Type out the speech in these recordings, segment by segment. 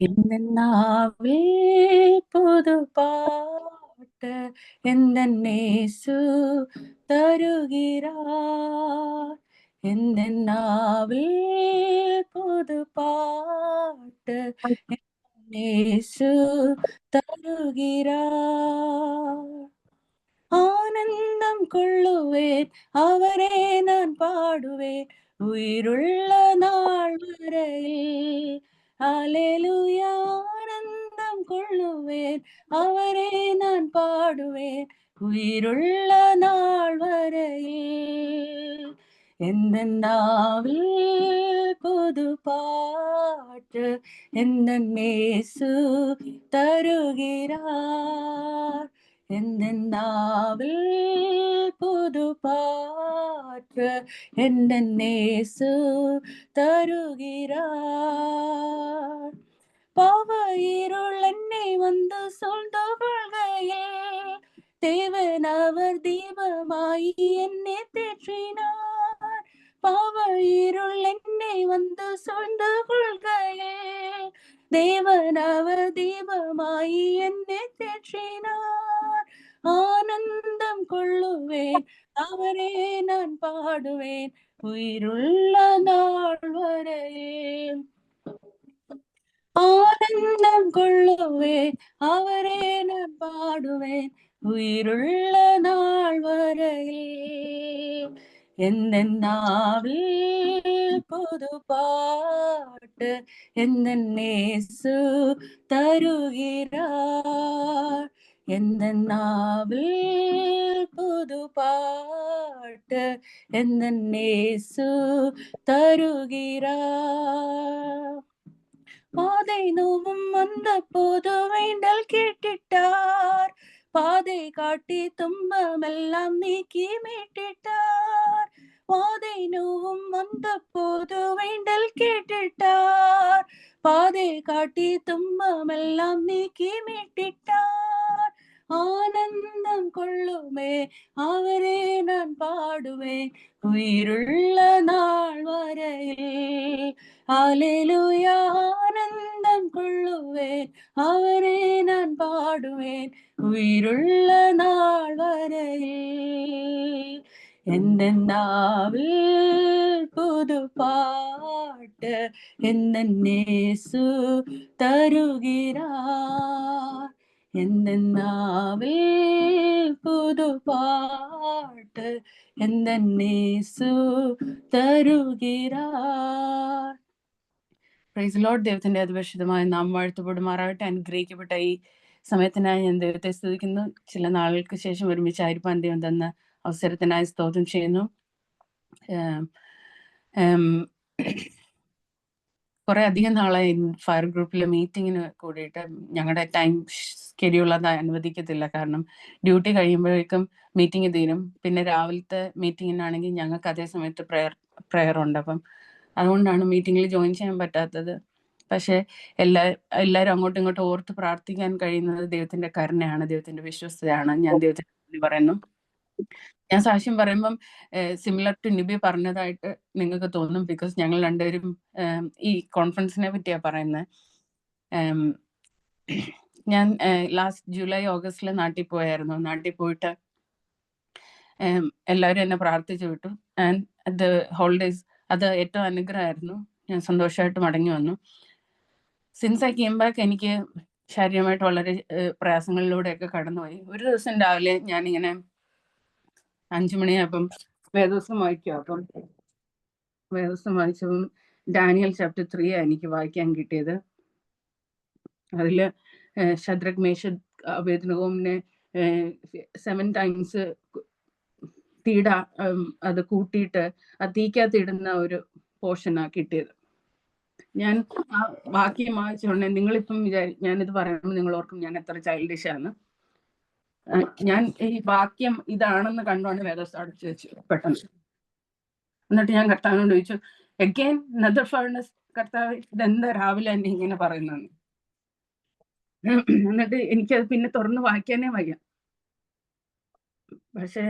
என்னன்னாவே புது பாட்டு எந்தன்னேசு தருகிறார். எந்தன்னாவே புது பாட்டு எந்தன்னேசு தருகிறார். ஆனந்தம் கொள்ளுவேன், அவரே நான் பாடுவேன், உயிருள்ள நாள் வரையில். அல்லேலூயா. ஆனந்தம் கொள்ளுவேன், அவரே நான் பாடுவேன், உயிருள்ள நாள் வரையில். எந்தன் நாவில் புது பாட்டு எந்தன் இயேசு தருகிறார். எந்தன் நாவில் புது பாட்டு எந்தன் இயேசு தருகிறார். பாவ இருள் என்னை வந்து சூழ்ந்து கொள்கையில் தேவன் அவர் தீபமாய் என்னை தேற்றினார். பாவ இருள் என்னை வந்து சூழ்ந்து கொள்கையில் தேவன் அவர் தீபமாய் என்னை தேற்றினார். ஆனந்தம் கொள்ளுவேன், அவரே நான் பாடுவேன், உயிருள்ள நாள் வரையில். ஆனந்தம் கொள்ளுவேன், அவரே நான் பாடுவேன், உயிருள்ள நாள் வரையில். எந்தன் நாவில் புது பாட்டு எந்தன் இயேசு தருகிறார். எந்தன் நாவில் புது பாட்டு எந்தன் இயேசு தருகிறார். பாதை நோவும் வந்த போது வேண்டல் கேட்டிட்டார், பாதை காட்டி துன்பமெல்லாம் நீக்கி மீட்டிட்டார். பாதை நோவும் வந்த போது வேண்டல் கேட்டிட்டார், பாதை காட்டி துன்பமெல்லாம் நீக்கி மீட்டிட்டார். ஆனந்தம் கொள்ளுமே, அவரே நான் பாடுவேன், உயிருள்ள நாள் வரையில். அல்லேலூயா. ஆனந்தம் கொள்ளுவேன், அவரே நான் பாடுவேன், உயிருள்ள நாள் வரையில். எந்தன் நாவில் புது பாட்டு எந்தன் இயேசு தருகிறார். எந்தன் நாவில் புது பாட்டு എന്തൻ യേശു തരുகிறாർ. Praise Lord. ദൈവത്തിന്റെ അതിപരിശുദ്ധമായ നാമം വാഴ്ത്തപ്പെടുമാറാകട്ടെ. അനുഗ്രഹിക്കപ്പെട്ട ഈ സമയത്തിനായി ഞാൻ ദൈവത്തെ സ്തുതിക്കുന്നു. ചില നാളുകൾക്ക് ശേഷം ഒരുമിച്ചായിരിക്കാൻ ദൈവം തന്ന അവസരത്തിനായി സ്തോത്രം ചെയ്യുന്നു. കുറെ അധികം നാളായി ഫയർ ഗ്രൂപ്പിലെ മീറ്റിങ്ങിന് കൂടിയിട്ട് ഞങ്ങളുടെ ടൈം സ്കെഡ്യൂൾ അത് അനുവദിക്കത്തില്ല. കാരണം ഡ്യൂട്ടി കഴിയുമ്പോഴേക്കും മീറ്റിംഗ് തീരും. പിന്നെ രാവിലത്തെ മീറ്റിങ്ങിനാണെങ്കിൽ ഞങ്ങൾക്ക് അതേ സമയത്ത് പ്രെയർ ഉണ്ട്. അപ്പം അതുകൊണ്ടാണ് മീറ്റിങ്ങിൽ ജോയിൻ ചെയ്യാൻ പറ്റാത്തത്. പക്ഷെ എല്ലാവരും അങ്ങോട്ടും ഇങ്ങോട്ടും ഓർത്ത് പ്രാർത്ഥിക്കാൻ കഴിയുന്നത് ദൈവത്തിന്റെ കരുണയാണ്, ദൈവത്തിന്റെ വിശ്വസ്തയാണ്. ഞാൻ ദൈവത്തിന് പറയുന്നു. ഞാൻ സാക്ഷ്യം പറയുമ്പം സിമിലർ ടു നിബി പറഞ്ഞതായിട്ട് നിങ്ങൾക്ക് തോന്നും. ബിക്കോസ് ഞങ്ങൾ രണ്ടുപേരും ഈ കോൺഫറൻസിനെ പറ്റിയാ പറയുന്നത്. ഞാൻ ലാസ്റ്റ് ജൂലൈ ഓഗസ്റ്റിൽ നാട്ടിൽ പോയായിരുന്നു. നാട്ടിൽ പോയിട്ട് എല്ലാവരും എന്നെ പ്രാർത്ഥിച്ചു വിട്ടു. ആൻഡ് അത് ഹോളിഡേയ്സ് അത് ഏറ്റവും അനുഗ്രഹമായിരുന്നു. ഞാൻ സന്തോഷമായിട്ട് മടങ്ങി വന്നു. സിൻസ് ഐ കെയിം ബാക്ക് എനിക്ക് ശാരീരികമായിട്ട് വളരെ പ്രയാസങ്ങളിലൂടെയൊക്കെ കടന്നുപോയി. ഒരു ദിവസം രാവിലെ ഞാനിങ്ങനെ 5 മണിയായപ്പം വേദോസം വായിക്കും. അപ്പം വേദോസം വായിച്ചപ്പം ഡാനിയൽ ചാപ്റ്റർ 3 എനിക്ക് വായിക്കാൻ കിട്ടിയത്. അതിൽ ശദ്രക് മേശക് അബേദ്നെഗോവിനെ 7 times തീട അത് കൂട്ടിയിട്ട് ആ തീക്കകത്ത് ഇടുന്ന ഒരു പോർഷനാണ് കിട്ടിയത്. ഞാൻ ആ വാക്യം വായിച്ചോണ്ടേ നിങ്ങളിപ്പം ഞാനിത് പറയുമ്പോൾ നിങ്ങൾ ഓർക്കും ഞാൻ എത്ര ചൈൽഡിഷാണ്. ഞാൻ ഈ വാക്യം ഇതാണെന്ന് കണ്ടോണ്ട് വേദോസം അടച്ചു വെച്ചു പെട്ടെന്ന്. എന്നിട്ട് ഞാൻ കർത്താവിനോട് ചോദിച്ചു, അഗൈൻ നദർ ഫർണസ്, കർത്താവ് ഇതെന്താ രാവിലെ എന്നെ ഇങ്ങനെ പറയുന്നതെന്ന്. എന്നിട്ട് എനിക്കത് പിന്നെ തുറന്ന് വായിക്കാനേ വയ്യ. പക്ഷെ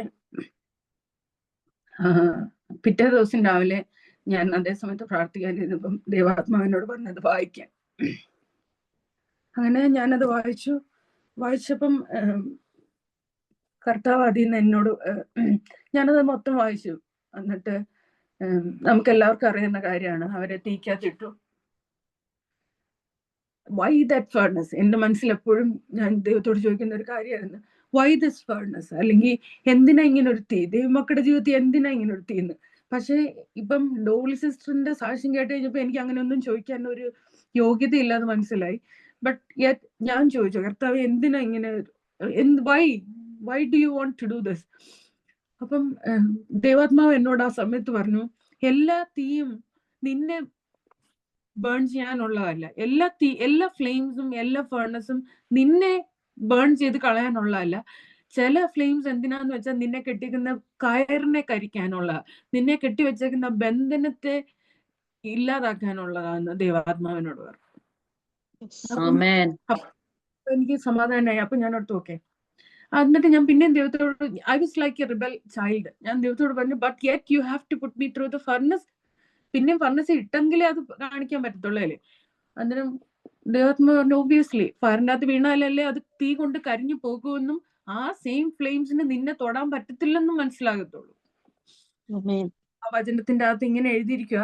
പിറ്റേ ദിവസം രാവിലെ ഞാൻ അതേ സമയത്ത് പ്രാർത്ഥിക്കാൻ ഇരുന്നപ്പം ദൈവാത്മാവിനോട് പറഞ്ഞത് വായിക്കാൻ. അങ്ങനെ ഞാനത് വായിച്ചപ്പം കർത്താവ് അതിൽ നിന്ന് എന്നോട് ഞാനത് മൊത്തം വായിച്ചു. എന്നിട്ട് നമുക്ക് എല്ലാവർക്കും അറിയുന്ന കാര്യമാണ്, അവരെ തീക്കകത്തിട്ടു. Y that furnace? എന്റെ മനസ്സിൽ എപ്പോഴും ഞാൻ ദൈവത്തോട് ചോദിക്കുന്ന ഒരു കാര്യമായിരുന്നു, വൈ ദിസ് ഫേർണസ്? അല്ലെങ്കിൽ എന്തിനാ ഇങ്ങനെ ഒരു തീ? ദൈവമക്കളുടെ ജീവിതത്തിൽ എന്തിനാ ഇങ്ങനെ ഒരു തീന്ന്? പക്ഷെ ഇപ്പം ഡോളി സിസ്റ്ററിന്റെ സാക്ഷ്യം കേട്ട് കഴിഞ്ഞപ്പോ എനിക്ക് അങ്ങനെ ഒന്നും ചോദിക്കാൻ ഒരു യോഗ്യത ഇല്ലാന്ന് മനസ്സിലായി. ബട്ട് ഞാൻ ചോദിച്ചു, കർത്താവ് എന്തിനാ ഇങ്ങനെ, why do you want to do this? അപ്പം ദൈവാത്മാവ് എന്നോട് ആ സമയത്ത് പറഞ്ഞു, എല്ലാ തീയും നിന്നെ ബേൺ ചെയ്യാനുള്ളതല്ല. എല്ലാ ഫ്ലെയിംസും എല്ലാ ഫേർണസും നിന്നെ ബേൺ ചെയ്ത് കളയാനുള്ളതല്ല. ചില ഫ്ലെയിംസ് എന്തിനാന്ന് വെച്ചാൽ നിന്നെ കെട്ടിക്കുന്ന കയറിനെ കരിക്കാനുള്ള, നിന്നെ കെട്ടിവെച്ചേക്കുന്ന ബന്ധനത്തെ ഇല്ലാതാക്കാനുള്ളതാന്ന് ദൈവാത്മാവിനോട് പറഞ്ഞു. എനിക്ക് സമാധാനമായി. അപ്പൊ ഞാൻ ഓർത്തു, ഓക്കെ. എന്നിട്ട് ഞാൻ പിന്നെയും ദൈവത്തോട്, I was like a rebel child. ഞാൻ ദൈവത്തോട് പറഞ്ഞു, but yet you have to put me through the furnace. പിന്നെയും ഫർണസ് ഇട്ടെങ്കിലേ അത് കാണിക്കാൻ പറ്റത്തുള്ളൂ അല്ലേ? അന്നേരം ദൈവാത്മാ പറഞ്ഞു, ഒബ്വിയസ്ലി ഫയറിന്റെ അകത്ത് വീണാലല്ലേ അത് തീ കൊണ്ട് കരിഞ്ഞു പോകുമെന്നും ആ സെയിം ഫ്ലെയിംസിന് നിന്നെ തൊടാൻ പറ്റത്തില്ലെന്നും മനസ്സിലാകത്തുള്ളൂ. ആ വചനത്തിന്റെ അകത്ത് ഇങ്ങനെ എഴുതിയിരിക്കുക.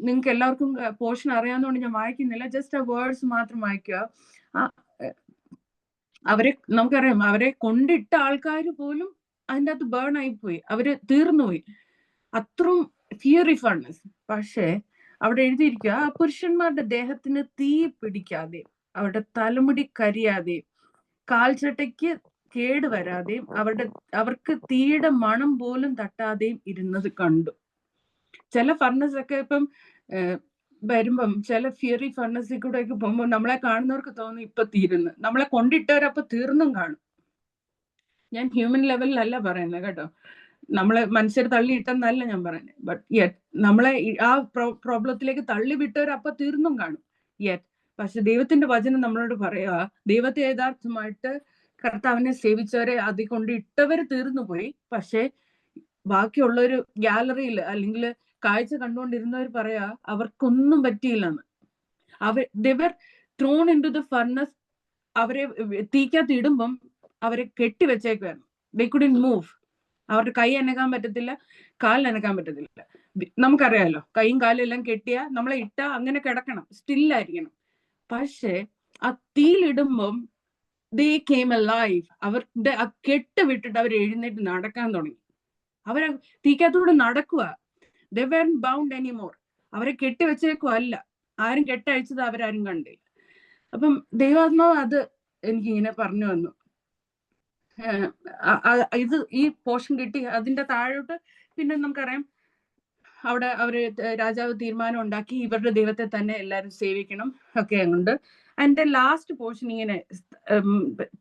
നിങ്ങൾക്ക് എല്ലാവർക്കും പോർഷൻ അറിയാവുന്നതുകൊണ്ട് ഞാൻ വായിക്കുന്നില്ല, ജസ്റ്റ് ആ വേർഡ്സ് മാത്രം വായിക്കുക. അവരെ നമുക്കറിയാം, അവരെ കൊണ്ടിട്ട ആൾക്കാർ പോലും അതിൻ്റെ അകത്ത് ബേൺ ആയിപ്പോയി, അവര് തീർന്നുപോയി. അത്രയും ഫിയറി ഫർണസ്. പക്ഷേ അവിടെ എഴുതിയിരിക്കുക, ആ പുരുഷന്മാരുടെ ദേഹത്തിന് തീ പിടിക്കാതെ, അവരുടെ തലമുടി കരിയാതെ, കാൽച്ചട്ടയ്ക്ക് കേട് വരാതെയും അവർക്ക് തീയുടെ മണം പോലും തട്ടാതെയും ഇരുന്നത് കണ്ടു. ചില ഫർണസ് ഒക്കെ ഇപ്പം വരുമ്പം, ചില ഫിയറി ഫർണസിൽ കൂടെ ഒക്കെ പോകുമ്പോൾ നമ്മളെ കാണുന്നവർക്ക് തോന്നും ഇപ്പൊ തീരുന്നു, നമ്മളെ കൊണ്ടിട്ടവരപ്പൊ തീർന്നും കാണും. ഞാൻ ഹ്യൂമൻ ലെവലിലല്ല പറയുന്നത് കേട്ടോ, നമ്മളെ മനുഷ്യർ തള്ളിയിട്ടെന്നല്ല ഞാൻ പറയുന്നത്. ബട്ട് യെറ്റ് നമ്മളെ ആ പ്രോബ്ലത്തിലേക്ക് തള്ളി വിട്ടവരപ്പൊ തീർന്നും കാണും. യെറ്റ് പക്ഷെ ദൈവത്തിന്റെ വചനം നമ്മളോട് പറയുക, ദൈവത്തെ യഥാർത്ഥമായിട്ട് കർത്താവിനെ സേവിച്ചവരെ അതിൽ കൊണ്ട് ഇട്ടവര് തീർന്നു പോയി. പക്ഷെ ബാക്കിയുള്ളൊരു ഗാലറിയിൽ അല്ലെങ്കിൽ കാഴ്ച കണ്ടുകൊണ്ടിരുന്നവർ പറയാ അവർക്കൊന്നും പറ്റിയില്ലെന്ന്. They were thrown into the furnace. അവരെ തീക്കകത്ത് ഇടുമ്പം അവരെ കെട്ടിവെച്ചേക്കുവായിരുന്നു. ദേ കുഡ്ന്റ് മൂവ്. അവരുടെ കൈ അനക്കാൻ പറ്റത്തില്ല, കാലിനനക്കാൻ പറ്റത്തില്ല. നമുക്കറിയാലോ, കൈയും കാലും എല്ലാം കെട്ടിയാ നമ്മളെ ഇട്ടാ അങ്ങനെ കിടക്കണം, സ്റ്റില്ലായിരിക്കണം. പക്ഷെ ആ തീയിലിടുമ്പം ദേ കേം അലൈവ്. അവരുടെ ആ കെട്ട് വിട്ടിട്ട് അവർ എഴുന്നേറ്റ് നടക്കാൻ തുടങ്ങി. അവരെ തീക്കകത്തൂടെ നടക്കുക. They weren't bound anymore. അവരെ കെട്ടിവെച്ചേക്കുവല്ല, ആരും കെട്ടഴിച്ചത് അവരാരും കണ്ടില്ല. അപ്പം ദൈവാത്മാവ് അത് എനിക്കിങ്ങനെ പറഞ്ഞു വന്നു. ഇത് ഈ പോർഷൻ കിട്ടി. അതിന്റെ താഴോട്ട് പിന്നെ നമുക്കറിയാം, അവിടെ അവര് രാജാവ് തീരുമാനം ഉണ്ടാക്കി ഇവരുടെ ദൈവത്തെ തന്നെ എല്ലാവരും സേവിക്കണം ഒക്കെ ഉണ്ട്. അതിന്റെ ലാസ്റ്റ് പോർഷൻ ഇങ്ങനെ,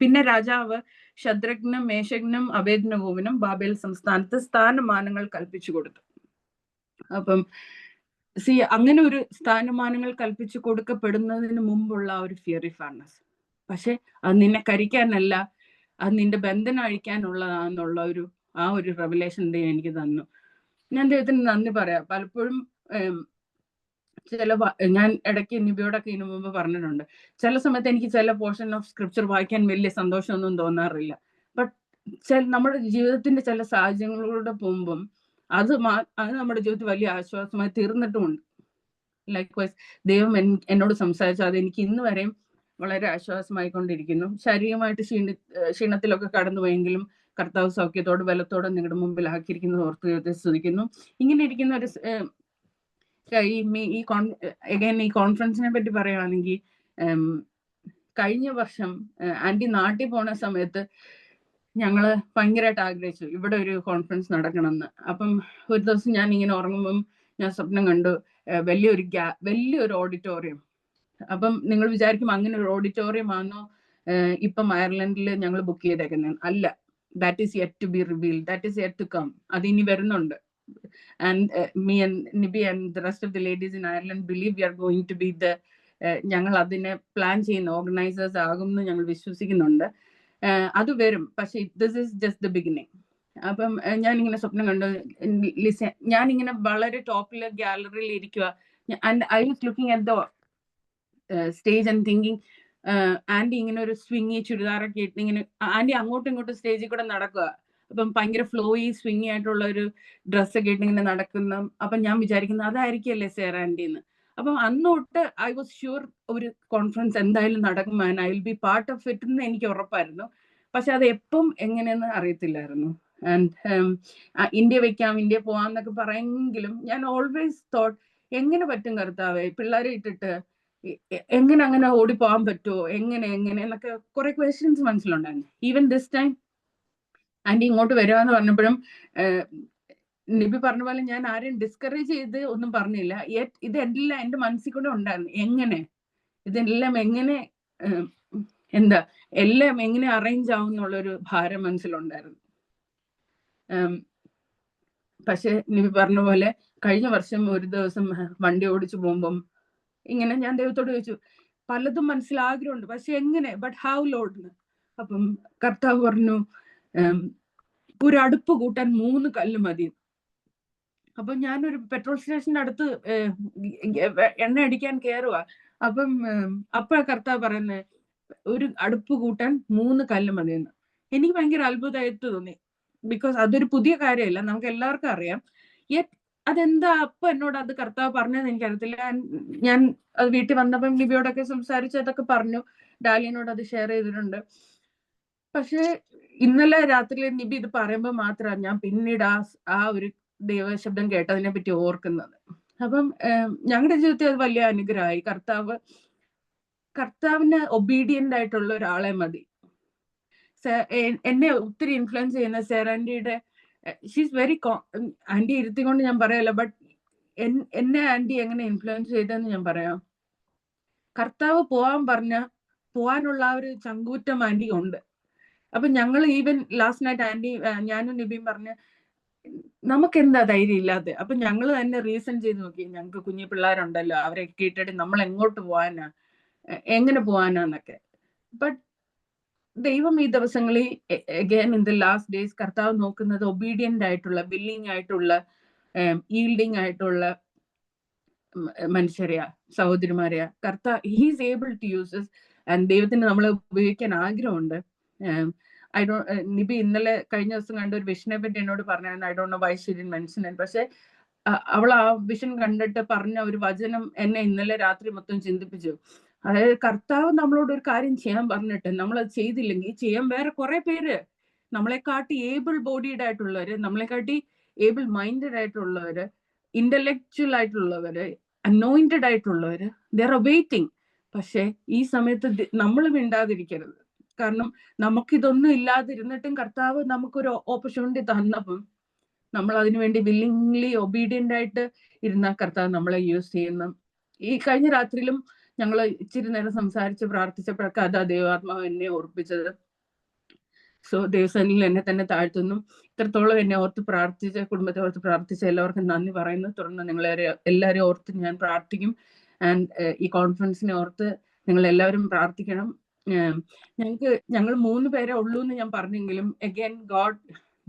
പിന്നെ രാജാവ് ശദ്രക്നും മേശക്നും അബേദ്നെഗോവിനും ബാബേൽ സംസ്ഥാനത്ത് സ്ഥാനമാനങ്ങൾ കൽപ്പിച്ചു കൊടുത്തു. അപ്പം അങ്ങനെ ഒരു സ്ഥാനമാനങ്ങൾ കൽപ്പിച്ചു കൊടുക്കപ്പെടുന്നതിന് മുമ്പുള്ള ഒരു ഫിയറി ഫർണസ്. പക്ഷെ അത് നിന്നെ കരിക്കാനല്ല, അത് നിന്റെ ബന്ധനം അഴിക്കാനുള്ളതാന്നുള്ള ആ ഒരു റെവലേഷൻ ദൈവം എനിക്ക് തന്നു. ഞാൻ ദൈവത്തിന് നന്ദി പറയാം. പലപ്പോഴും ഞാൻ ഇടയ്ക്ക് നിബിയോടൊക്കെ ഇതിനു മുമ്പ് പറഞ്ഞിട്ടുണ്ട്, ചില സമയത്ത് എനിക്ക് ചില പോർഷൻ ഓഫ് സ്ക്രിപ്ചർ വായിക്കാൻ വലിയ സന്തോഷമൊന്നും തോന്നാറില്ല. ബട്ട് നമ്മുടെ ജീവിതത്തിന്റെ ചില സാഹചര്യങ്ങളിലൂടെ പോകുമ്പം അത് നമ്മുടെ ജീവിതത്തിൽ വലിയ ആശ്വാസമായി തീർന്നിട്ടുമുണ്ട്. ലൈക്വൈസ് ദൈവം എന്നോട് സംസാരിച്ചു, അത് എനിക്ക് ഇന്ന് വരെയും വളരെ ആശ്വാസമായിക്കൊണ്ടിരിക്കുന്നു. ശാരീരികമായിട്ട് ക്ഷീണത്തിലൊക്കെ കടന്നുപോയെങ്കിലും കർത്താവ് സൗഖ്യത്തോടെ ബലത്തോടെ നിങ്ങളുടെ മുമ്പിൽ ആക്കിയിരിക്കുന്നത് ഓർത്ത് ദൈവത്തെ സ്തുതിക്കുന്നു. ഇങ്ങനെ ഇരിക്കുന്ന ഒരു ഈ കോൺഫറൻസിനെ പറ്റി പറയുകയാണെങ്കിൽ, കഴിഞ്ഞ വർഷം ആന്റി നാട്ടിൽ പോണ സമയത്ത് ഞങ്ങള് ഭയങ്കരമായിട്ട് ആഗ്രഹിച്ചു ഇവിടെ ഒരു കോൺഫറൻസ് നടക്കണമെന്ന്. അപ്പം ഒരു ദിവസം ഞാൻ ഇങ്ങനെ ഉറങ്ങുമ്പം ഞാൻ സ്വപ്നം കണ്ടു, വലിയൊരു ഓഡിറ്റോറിയം. അപ്പം നിങ്ങൾ വിചാരിക്കും അങ്ങനെ ഒരു ഓഡിറ്റോറിയം ആണോ ഇപ്പം അയർലൻഡിൽ ഞങ്ങൾ ബുക്ക് ചെയ്തേക്കുന്നത്? അല്ല, that is yet to be revealed, that is yet to come. അത് ഇനി വരുന്നുണ്ട്. And me and Nibi and the rest of the ladies in Ireland believe we are going to be the ഞങ്ങൾ അതിനെ plan ചെയ്യുന്ന organisers ആകുമെന്ന് ഞങ്ങൾ വിശ്വസിക്കുന്നുണ്ട്. അത് വരും. പക്ഷെ this is just the beginning. അപ്പം ഞാനിങ്ങനെ സ്വപ്നം കണ്ടു, ഞാനിങ്ങനെ വളരെ ടോപ്പില് ഗാലറിയിൽ ഇരിക്കുക. And I was looking at the stage and thinking, aunty ഇങ്ങനെ ഒരു സ്വിങ്ങി ചുരിദാറൊക്കെ ഇട്ട് ഇങ്ങനെ ആന്റി അങ്ങോട്ടും ഇങ്ങോട്ടും സ്റ്റേജിൽ കൂടെ നടക്കുക. അപ്പം ഭയങ്കര ഫ്ലോയി സ്വിങ്ങി ആയിട്ടുള്ള ഒരു ഡ്രസ്സൊക്കെ ഇട്ട് ഇങ്ങനെ നടക്കുന്ന. അപ്പൊ ഞാൻ വിചാരിക്കുന്നത് അതായിരിക്കല്ലേ സേറ ആന്റി എന്ന്. അപ്പം അന്നോട്ട് ഐ വാസ് ഷുവർ ഒരു കോൺഫറൻസ് എന്തായാലും നടക്കും and I will be part of it എന്ന് എനിക്ക് ഉറപ്പായിരുന്നു. പക്ഷെ അത് എപ്പം എങ്ങനെയെന്ന് അറിയത്തില്ലായിരുന്നു. ആൻഡ് ഇന്ത്യ വെക്കാം, ഇന്ത്യ പോവാന്നൊക്കെ പറയെങ്കിലും ഞാൻ ഓൾവേസ് തോട്ട് എങ്ങനെ പറ്റും കർത്താവേ, പിള്ളേരെ ഇട്ടിട്ട് എങ്ങനെ അങ്ങനെ ഓടിപ്പോവാൻ പറ്റുമോ, എങ്ങനെ എന്നൊക്കെ കുറെ ക്വസ്റ്റ്യൻസ് മനസ്സിലുണ്ടായിരുന്നു. ഈവൻ ദിസ് ടൈം ആന്റി ഇങ്ങോട്ട് വരികയെന്ന് പറഞ്ഞപ്പോഴും നിബി പറഞ്ഞ പോലെ ഞാൻ ആരെയും ഡിസ്കറേജ് ചെയ്ത് ഒന്നും പറഞ്ഞില്ല. ഇതെല്ലാം എന്റെ മനസ്സിൽ കൂടെ ഉണ്ടായിരുന്നു. ഇതെല്ലാം എങ്ങനെ എല്ലാം എങ്ങനെ അറേഞ്ച് ആവും എന്നുള്ളൊരു ഭാരം മനസ്സിലുണ്ടായിരുന്നു. പക്ഷെ നിബി പറഞ്ഞ പോലെ കഴിഞ്ഞ വർഷം ഒരു ദിവസം വണ്ടി ഓടിച്ചു പോകുമ്പം ഇങ്ങനെ ഞാൻ ദൈവത്തോട് ചോദിച്ചു, പലതും മനസ്സിലാഗ്രഹമുണ്ട്, പക്ഷെ എങ്ങനെ, ബട്ട് ഹൗ ലോഡ്. അപ്പം കർത്താവ് പറഞ്ഞു, ഒരു അടുപ്പ് കൂട്ടാൻ 3 കല്ല് മതി. അപ്പൊ ഞാനൊരു പെട്രോൾ സ്റ്റേഷന്റെ അടുത്ത് എണ്ണ അടിക്കാൻ കയറുക. അപ്പൊ കർത്താവ് പറയുന്നത് ഒരു അടുപ്പ് കൂട്ടാൻ 3 കല്ല് മതിയെന്ന്. എനിക്ക് ഭയങ്കര അത്ഭുതമായിട്ട് തോന്നി. ബിക്കോസ് അതൊരു പുതിയ കാര്യമല്ല, നമുക്ക് എല്ലാവർക്കും അറിയാം. അതെന്താ അപ്പൊ എന്നോട് അത് കർത്താവ് പറഞ്ഞതെന്ന് എനിക്കറിയത്തില്ല. ഞാൻ അത് വീട്ടിൽ വന്നപ്പം നിബിയോടൊക്കെ സംസാരിച്ചതൊക്കെ പറഞ്ഞു, ഡാലിയനോട് അത് ഷെയർ ചെയ്തിട്ടുണ്ട്. പക്ഷെ ഇന്നലെ രാത്രി നിബി ഇത് പറയുമ്പോൾ മാത്രമാണ് ഞാൻ പിന്നീട് ആ ഒരു ദൈവശബ്ദം കേട്ടതിനെ പറ്റി ഓർക്കുന്നത്. അപ്പം ഞങ്ങളുടെ ജീവിതത്തിൽ അത് വലിയ അനുഗ്രഹമായി. കർത്താവിന് ഒബീഡിയന്റ് ആയിട്ടുള്ള ഒരാളെ മതി. എന്നെ ഒത്തിരി ഇൻഫ്ലുവൻസ് ചെയ്യുന്ന സേർ ആന്റിയുടെ, ഷീസ് വെരി ആന്റി ഇരുത്തിക്കൊണ്ട് ഞാൻ പറയല്ല, ബട്ട് എന്നെ ആന്റി എങ്ങനെ ഇൻഫ്ലുവൻസ് ചെയ്തെന്ന് ഞാൻ പറയാം. കർത്താവ് പോവാനുള്ള ആ ഒരു ചങ്കൂറ്റം ആന്റി ഉണ്ട്. അപ്പൊ ഞങ്ങൾ ഈവൻ ലാസ്റ്റ് നൈറ്റ് ആന്റി ഞാനും നിബിയും പറഞ്ഞ് നമുക്ക് എന്താ ധൈര്യം ഇല്ലാതെ. അപ്പൊ ഞങ്ങൾ തന്നെ റീസൺ ചെയ്ത് നോക്കി, ഞങ്ങൾക്ക് കുഞ്ഞു പിള്ളേരുണ്ടല്ലോ, അവരെ കേട്ടിട്ട് നമ്മൾ എങ്ങോട്ട് പോവാനാ, എങ്ങനെ പോവാനാന്നൊക്കെ. ബട്ട് ദൈവം ഈ ദിവസങ്ങളിൽ again in the last days കർത്താവ് നോക്കുന്നത് ഒബീഡിയന്റ് ആയിട്ടുള്ള, വില്ലിങ് ആയിട്ടുള്ള, ഈൽഡിങ് ആയിട്ടുള്ള മനുഷ്യരെയാ, സഹോദരിമാരെയാ. He's able to use. And ദൈവത്തിന് നമ്മളെ ഉപയോഗിക്കാൻ ആഗ്രഹമുണ്ട്. നിബി ഇന്നലെ കഴിഞ്ഞ ദിവസം കണ്ട ഒരു വിഷനെ പറ്റി എന്നോട് പറഞ്ഞായിരുന്നു. I don't know why she didn't mention it. പക്ഷെ അവൾ ആ വിഷൻ കണ്ടിട്ട് പറഞ്ഞ ഒരു വചനം എന്നെ ഇന്നലെ രാത്രി മൊത്തം ചിന്തിപ്പിച്ചു. അതായത് കർത്താവ് നമ്മളോട് ഒരു കാര്യം ചെയ്യാൻ പറഞ്ഞിട്ട് നമ്മളത് ചെയ്തില്ലെങ്കിൽ ചെയ്യാൻ വേറെ കുറെ പേര് നമ്മളെക്കാട്ടി ഏബിൾ ബോഡീഡ് ആയിട്ടുള്ളവര്, നമ്മളെക്കാട്ടി ഏബിൾ മൈൻഡഡ് ആയിട്ടുള്ളവര്, ഇന്റലക്ച്വൽ ആയിട്ടുള്ളവര്, അനോയിന്റഡ് ആയിട്ടുള്ളവര്, ദർ ആർ വെയിറ്റിംഗ്. പക്ഷെ ഈ സമയത്ത് നമ്മൾ മിണ്ടാതിരിക്കരുത്. കാരണം നമുക്കിതൊന്നും ഇല്ലാതിരുന്നിട്ടും കർത്താവ് നമുക്കൊരു ഓപ്പർച്യൂണിറ്റി തന്നപ്പം നമ്മൾ അതിനുവേണ്ടി വില്ലിംഗ്ലി ഒബീഡിയന്റ് ആയിട്ട് ഇരുന്ന കർത്താവ് നമ്മളെ യൂസ് ചെയ്യുന്ന. ഈ കഴിഞ്ഞ രാത്രിയിലും ഞങ്ങൾ ഇച്ചിരി നേരം സംസാരിച്ച് പ്രാർത്ഥിച്ചപ്പോഴൊക്കെ അതാ ദൈവാത്മാവ് എന്നെ ഓർപ്പിച്ചത്. സോ ദൈവസന്നിധിയിൽ എന്നെ തന്നെ താഴ്ത്തുന്നു. ഇത്രത്തോളം എന്നെ ഓർത്ത് പ്രാർത്ഥിച്ച, കുടുംബത്തെ ഓർത്ത് പ്രാർത്ഥിച്ച എല്ലാവർക്കും നന്ദി പറയുന്നു. തുടർന്ന് നിങ്ങളെ എല്ലാവരെയും ഓർത്ത് ഞാൻ പ്രാർത്ഥിക്കും. ആൻഡ് ഈ കോൺഫറൻസിനെ ഓർത്ത് നിങ്ങൾ എല്ലാവരും പ്രാർത്ഥിക്കണം. ഞങ്ങൾ 3 പേരെ ഉള്ളൂ എന്ന് ഞാൻ പറഞ്ഞെങ്കിലും അഗൈൻ ഗോഡ്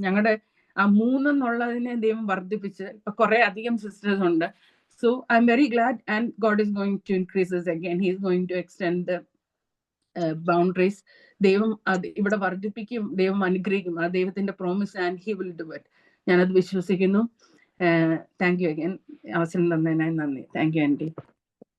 ഞങ്ങളുടെ ആ 3 എന്നുള്ളതിനെ ദൈവം വർദ്ധിപ്പിച്ച് ഇപ്പൊ കുറെ അധികം സിസ്റ്റേഴ്സ് ഉണ്ട്. So I am very glad and God is going to increase again. He is going to extend the boundaries. ദൈവം അത് ഇവിടെ വർദ്ധിപ്പിക്കും, ദൈവം അനുഗ്രഹിക്കും. ആ ദൈവത്തിന്റെ promise and he will do it. ഞാനത് വിശ്വസിക്കുന്നു. Thank you again. അവസരം തന്നതിനായി നന്ദി. Thank you anti.